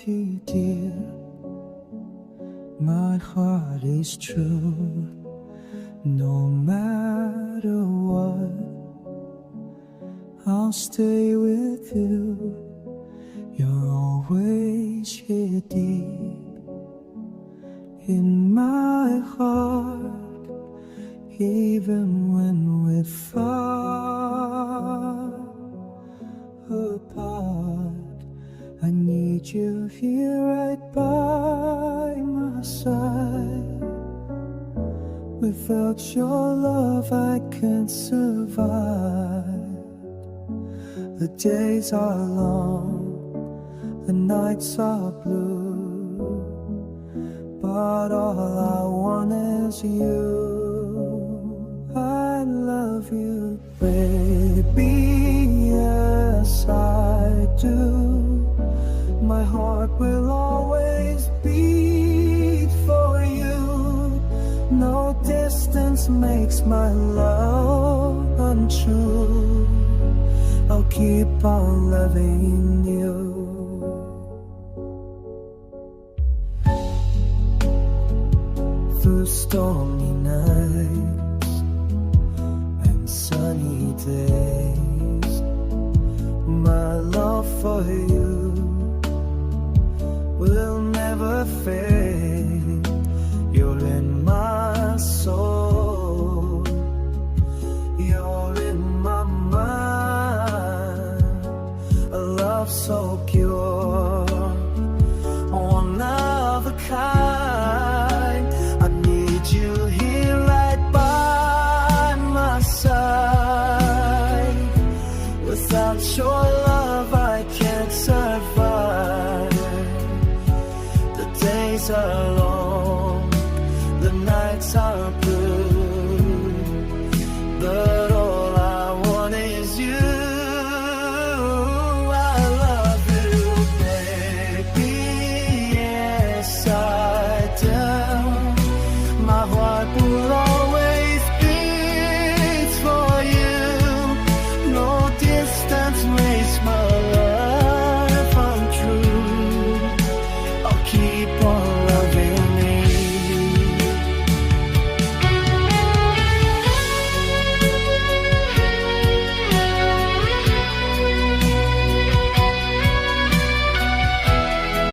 you, dear. My heart is true. No matter what, I'll stay with you. You're always here deep in my heart, even when we're far apart. I need you here right by my side. Without your love I can't survive. The days are long, the nights are blue, but all I want is you. I love you, baby, yes I do. My heart will always beat for you. No distance makes my love untrue. I'll keep on loving you. Through stormy nights and sunny days, my love for you will never fade. You're in my soul, you're in my mind. A love so pure, one of a kind. I need you here right by my side. Without your love I can't survive. The days are long, the nights are